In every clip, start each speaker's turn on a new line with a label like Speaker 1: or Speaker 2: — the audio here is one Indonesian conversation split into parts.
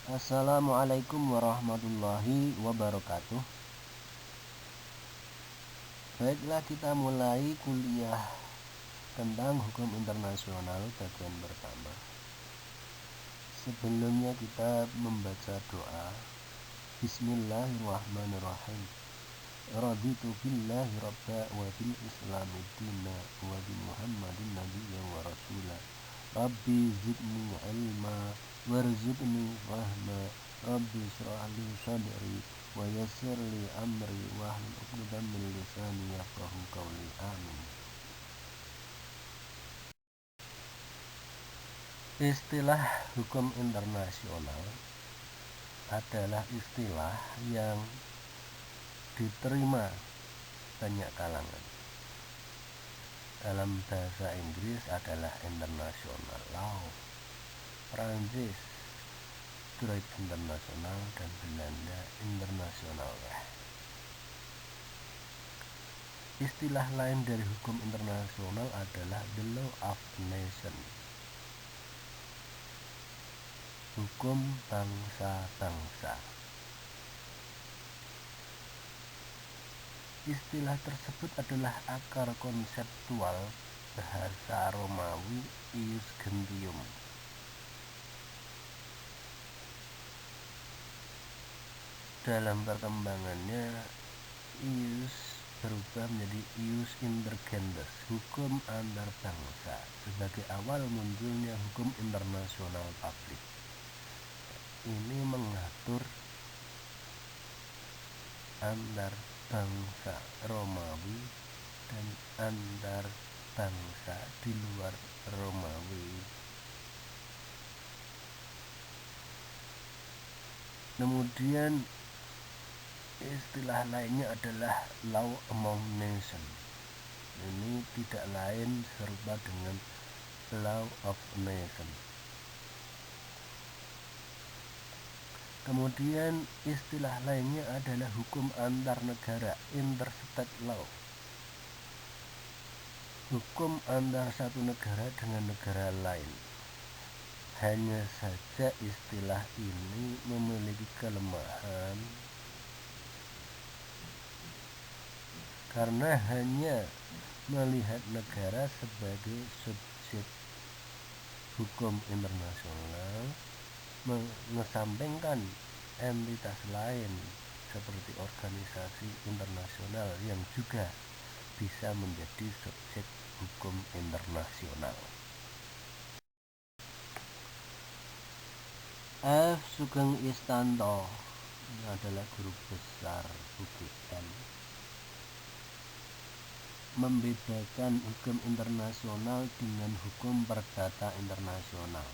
Speaker 1: Assalamualaikum warahmatullahi wabarakatuh. Baiklah, kita mulai kuliah tentang hukum internasional bagian pertama. Sebelumnya kita membaca doa. Bismillahirrahmanirrahim. Raditu billahi rabba wa bil islami dina wa bi muhammadin nabiyyan wa rasula. Rabbi zidni ilma warzuqni fahma. Rabbi shrah li sadri wa yassir li amri wahlul 'uqdatam min lisani yafqahu qawli. Amin. Istilah hukum internasional adalah istilah yang diterima banyak kalangan. Dalam bahasa Inggris adalah international law, Prancis Trade International, dan Belanda international law. Istilah lain dari hukum internasional adalah the law of nation, hukum bangsa-bangsa. Istilah tersebut adalah akar konseptual bahasa Romawi ius gentium. Dalam perkembangannya, ius berubah menjadi ius intergendes, hukum antar bangsa, sebagai awal munculnya hukum internasional publik. Ini mengatur antar bangsa Romawi dan antar bangsa di luar Romawi. Kemudian istilah lainnya adalah law among nations. Ini tidak lain serupa dengan law of nation. Kemudian istilah lainnya adalah hukum antar negara, interstate law. Hukum antar satu negara dengan negara lain. Hanya saja istilah ini memiliki kelemahan karena hanya melihat negara sebagai subjek hukum internasional, mengesampingkan entitas lain seperti organisasi internasional yang juga bisa menjadi subjek hukum internasional. F. Sugeng Istanto, ini adalah guru besar UGM, membedakan hukum internasional dengan hukum perdata internasional.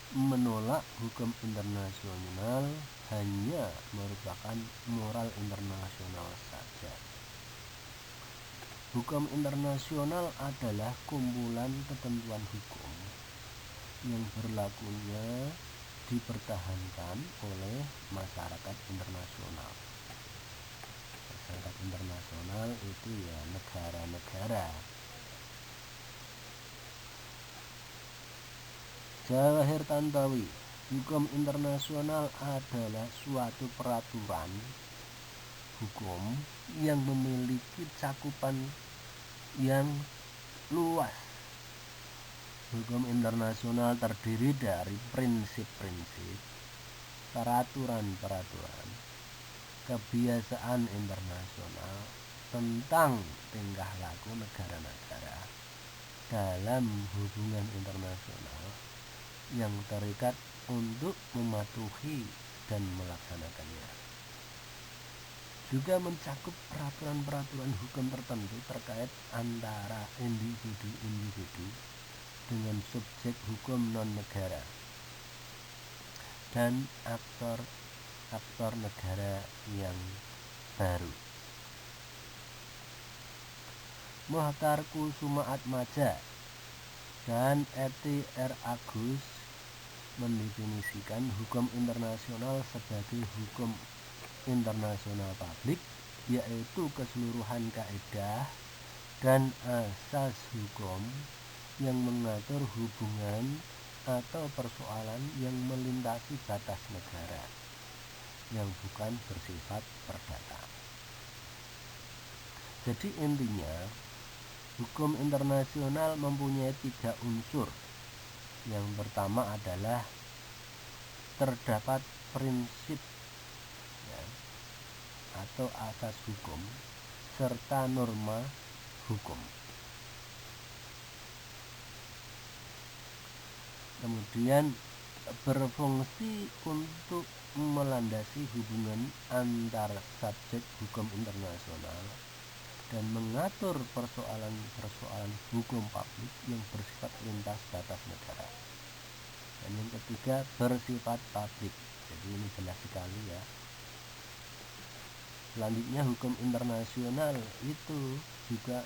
Speaker 1: Menolak hukum internasional hanya merupakan moral internasional saja. Hukum internasional adalah kumpulan ketentuan hukum yang berlakunya dipertahankan oleh masyarakat internasional. Masyarakat internasional itu ya negara-negara. Jawahir Tantowi, hukum internasional adalah suatu peraturan hukum yang memiliki cakupan yang luas. Hukum internasional terdiri dari prinsip-prinsip, peraturan-peraturan, kebiasaan internasional tentang tingkah laku negara-negara dalam hubungan internasional yang terikat untuk mematuhi dan melaksanakannya. Juga mencakup peraturan-peraturan hukum tertentu terkait antara individu-individu dengan subjek hukum non-negara dan aktor negara yang baru. Mohtar Kusuma Atmaja dan Eti R. Agus mendefinisikan hukum internasional sebagai hukum internasional publik, yaitu keseluruhan kaidah dan asas hukum yang mengatur hubungan atau persoalan yang melintasi batas negara yang bukan bersifat perdata. Jadi intinya, hukum internasional mempunyai 3 unsur. Yang pertama adalah terdapat prinsip ya, atau asas hukum serta norma hukum. Kemudian berfungsi untuk melandasi hubungan antar subjek hukum internasional dan mengatur persoalan-persoalan hukum publik yang bersifat lintas batas negara. Dan yang ketiga, bersifat publik. Jadi ini jelas sekali ya. Selanjutnya, hukum internasional itu juga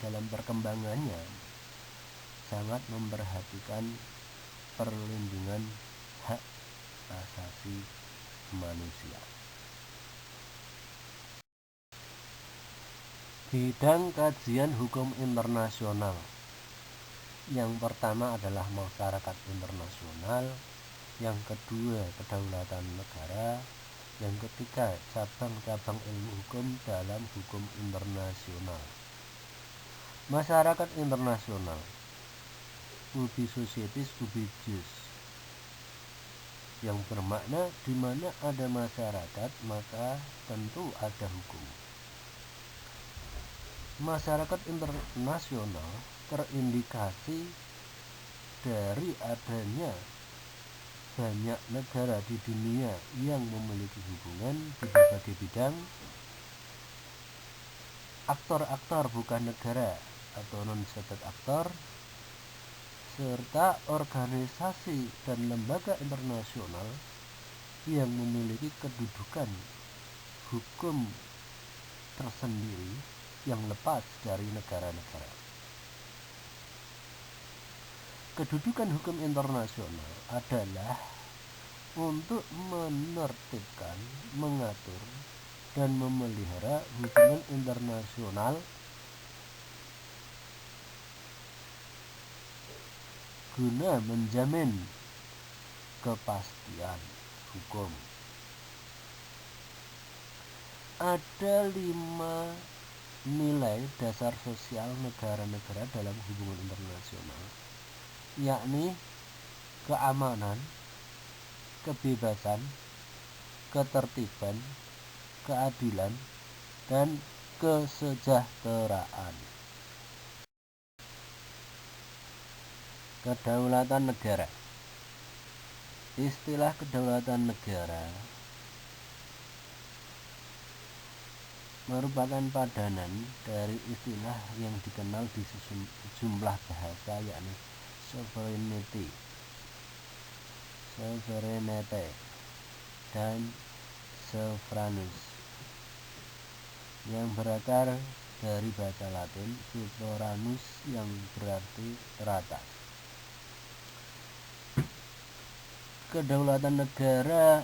Speaker 1: dalam perkembangannya sangat memperhatikan perlindungan hak asasi manusia. Bidang kajian hukum internasional. Yang pertama adalah masyarakat internasional, yang kedua kedaulatan negara, yang ketiga cabang-cabang ilmu hukum dalam hukum internasional. Masyarakat internasional, ubi societis ubi jus, yang bermakna di mana ada masyarakat maka tentu ada hukum. Masyarakat internasional terindikasi dari adanya banyak negara di dunia yang memiliki hubungan di berbagai bidang. Aktor-aktor bukan negara atau non-stated aktor, serta organisasi dan lembaga internasional yang memiliki kedudukan hukum tersendiri yang lepas dari negara-negara. Kedudukan hukum internasional adalah untuk menertibkan, mengatur, dan memelihara hubungan internasional guna menjamin kepastian hukum. Ada 5 nilai dasar sosial negara-negara dalam hubungan internasional, yakni keamanan, kebebasan, ketertiban, keadilan, dan kesejahteraan. Kedaulatan negara. Istilah kedaulatan negara merupakan padanan dari istilah yang dikenal di sejumlah bahasa, yakni sovereignty, dan sovereignus, yang berakar dari bahasa Latin soveranus yang berarti teratas. Kedaulatan negara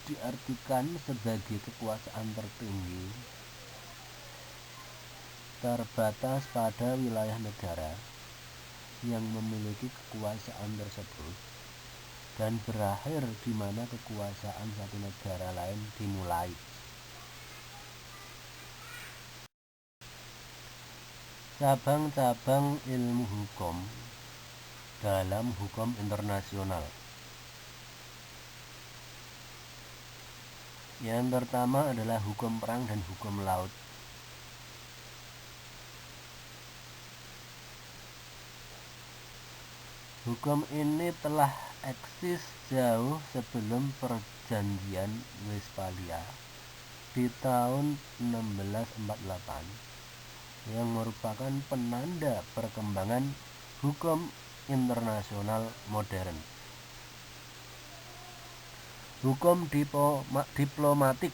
Speaker 1: diartikan sebagai kekuasaan tertinggi terbatas pada wilayah negara yang memiliki kekuasaan tersebut dan berakhir di mana kekuasaan satu negara lain dimulai. Cabang-cabang ilmu hukum dalam hukum internasional. Yang pertama adalah hukum perang dan hukum laut. Hukum ini telah eksis jauh sebelum perjanjian Westphalia di tahun 1648 yang merupakan penanda perkembangan hukum internasional modern. Hukum diplomatik.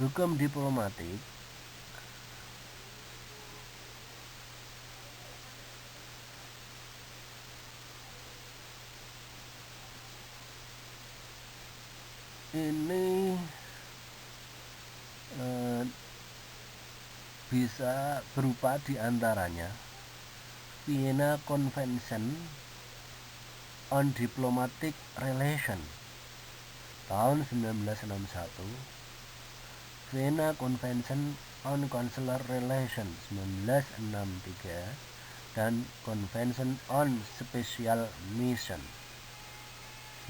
Speaker 1: Hukum diplomatik ini bisa berupa diantaranya Vienna Convention on Diplomatic Relations tahun 1961, Vienna Convention on Consular Relations 1963, dan Convention on Special Mission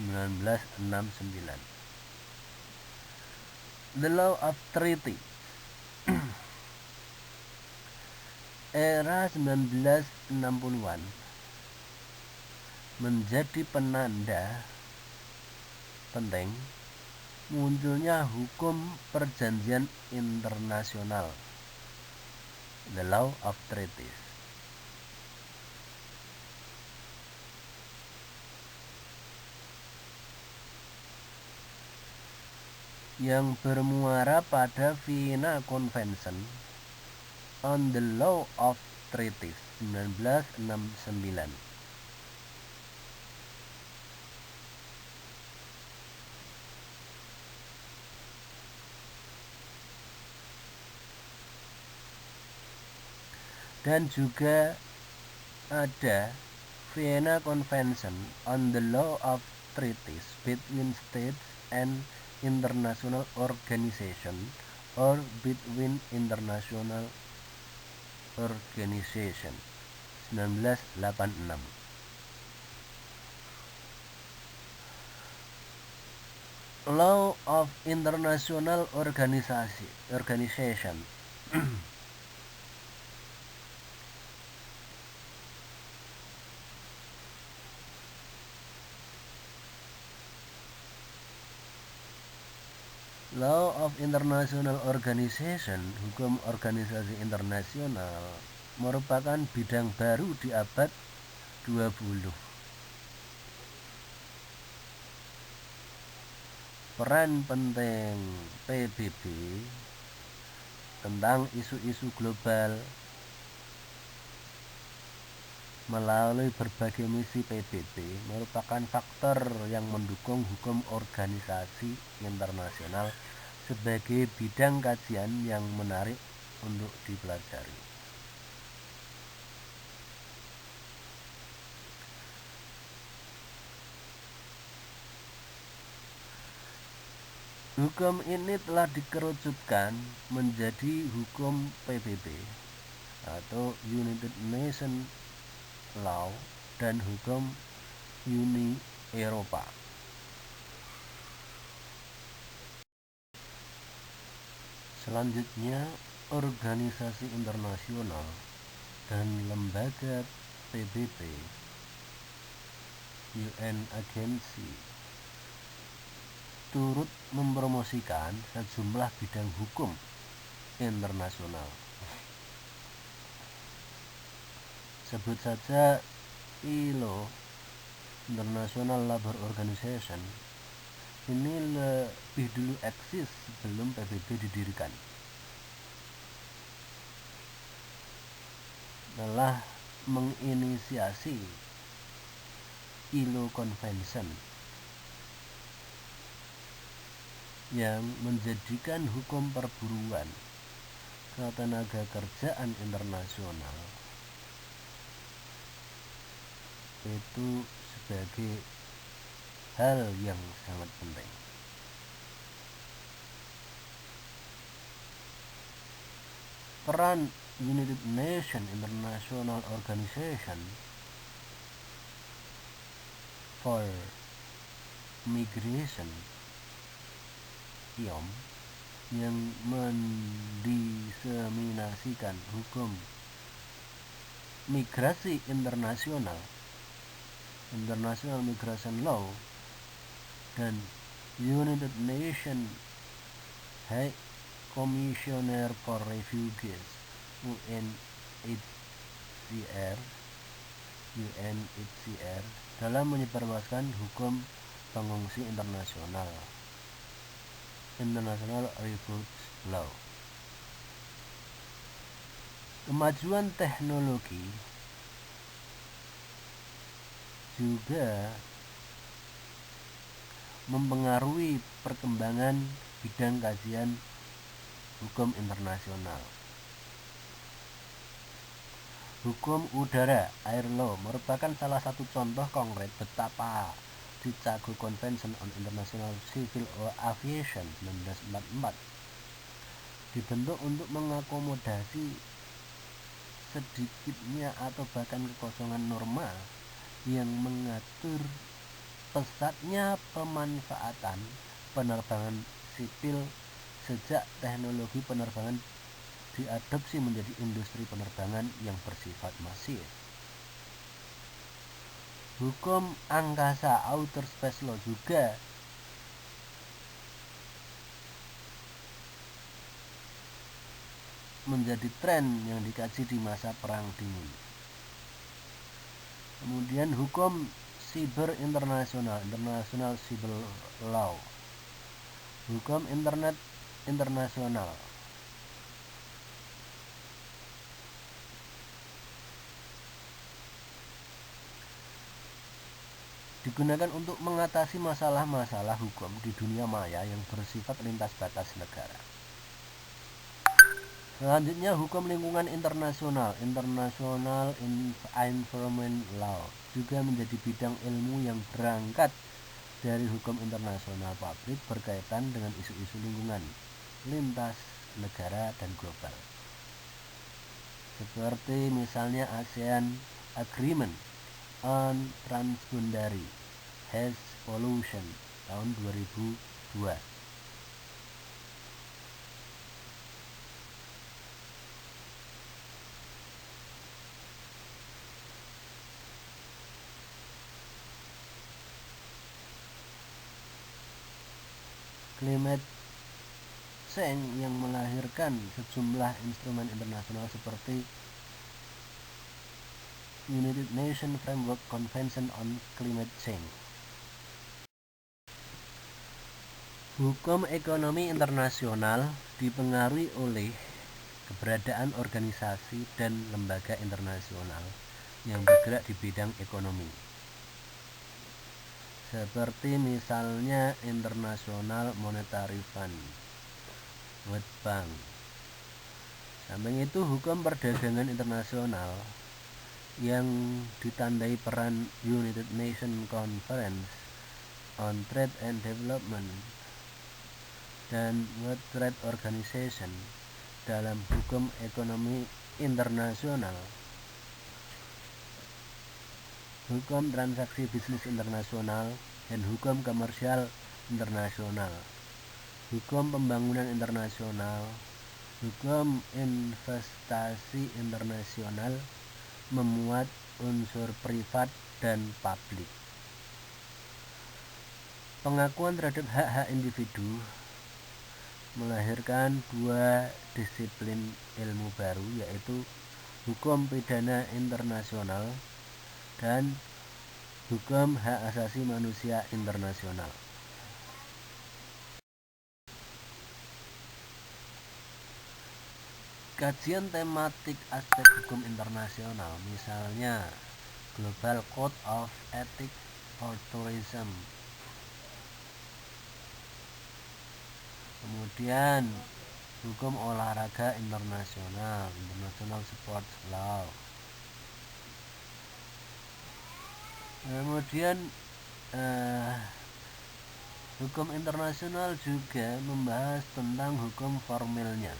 Speaker 1: 1969. The Law of Treaty era 1960-an menjadi penanda penting munculnya hukum perjanjian internasional, the law of treaties, yang bermuara pada Vienna Convention on the Law of Treaties 1969. Dan juga ada Vienna Convention on the Law of Treaties between States and International Organization or between International Organization 1986. Law of International Organization Law of International Organization, hukum organisasi internasional, merupakan bidang baru di abad 20. Peran penting PBB tentang isu-isu global melalui berbagai misi PBB merupakan faktor yang mendukung hukum organisasi internasional sebagai bidang kajian yang menarik untuk dipelajari. Hukum ini telah dikerucutkan menjadi hukum PBB atau United Nations Law dan hukum Uni Eropa. Selanjutnya, organisasi internasional dan lembaga PBB, UN Agency, turut mempromosikan sejumlah bidang hukum internasional. Sebut saja ILO, International Labour Organization. Ini lebih dulu eksis sebelum PBB didirikan. Telah menginisiasi ILO Convention yang menjadikan hukum perburuan ketenaga kerjaan internasional itu sebagai hal yang sangat penting. Peran United Nations International Organization for Migration IOM yang mendiseminasikan hukum migrasi internasional, International Migration Law, dan United Nations High Commissioner for Refugees UNHCR dalam menyebarluaskan hukum pengungsi internasional, International Refugee Law. Kemajuan teknologi juga mempengaruhi perkembangan bidang kajian hukum internasional. Hukum udara (Air Law) merupakan salah satu contoh konkret betapa Chicago Convention on International Civil Aviation 1944 dibentuk untuk mengakomodasi sedikitnya atau bahkan kekosongan norma yang mengatur pesatnya pemanfaatan penerbangan sipil sejak teknologi penerbangan diadopsi menjadi industri penerbangan yang bersifat masif. Hukum angkasa Outer Space Law juga menjadi tren yang dikaji di masa Perang Dingin. Kemudian hukum siber internasional, International Cyber Law. Hukum internet internasional. Digunakan untuk mengatasi masalah-masalah hukum di dunia maya yang bersifat lintas batas negara. Selanjutnya hukum lingkungan internasional, International Environment Law, juga menjadi bidang ilmu yang berangkat dari hukum internasional publik berkaitan dengan isu-isu lingkungan lintas negara dan global. Seperti misalnya ASEAN Agreement on Transboundary Haze Pollution tahun 2002. Climate change yang melahirkan sejumlah instrumen internasional seperti United Nations Framework Convention on Climate Change. Hukum ekonomi internasional dipengaruhi oleh keberadaan organisasi dan lembaga internasional yang bergerak di bidang ekonomi, seperti misalnya International Monetary Fund, World Bank. Samping itu, hukum perdagangan internasional yang ditandai peran United Nations Conference on Trade and Development dan World Trade Organization dalam hukum ekonomi internasional. Hukum transaksi bisnis internasional dan hukum komersial internasional, hukum pembangunan internasional, hukum investasi internasional memuat unsur privat dan publik. Pengakuan terhadap hak-hak individu melahirkan dua disiplin ilmu baru, yaitu hukum pidana internasional dan hukum hak asasi manusia internasional. Kajian tematik aspek hukum internasional, misalnya Global Code of Ethics for Tourism, kemudian hukum olahraga internasional, International Sports Law. Kemudian hukum internasional juga membahas tentang hukum formalnya.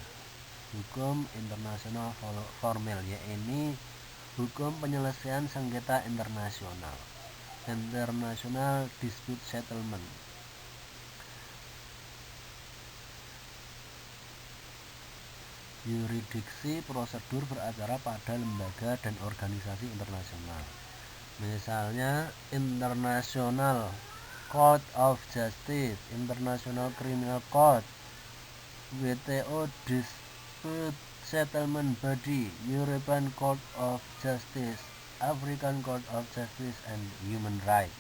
Speaker 1: Hukum internasional formal, yaitu hukum penyelesaian sengketa internasional, International Dispute Settlement. Yurisdiksi prosedur beracara pada lembaga dan organisasi internasional, misalnya International Court of Justice, International Criminal Court, WTO Dispute Settlement Body, European Court of Justice, African Court of Justice, and Human Rights.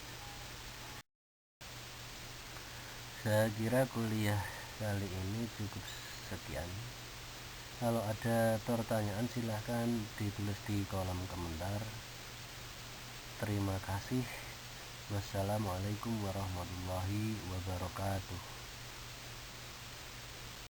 Speaker 1: Saya kira kuliah kali ini cukup sekian. Kalau ada pertanyaan silahkan ditulis di kolom komentar. Terima kasih. Wassalamualaikum warahmatullahi wabarakatuh.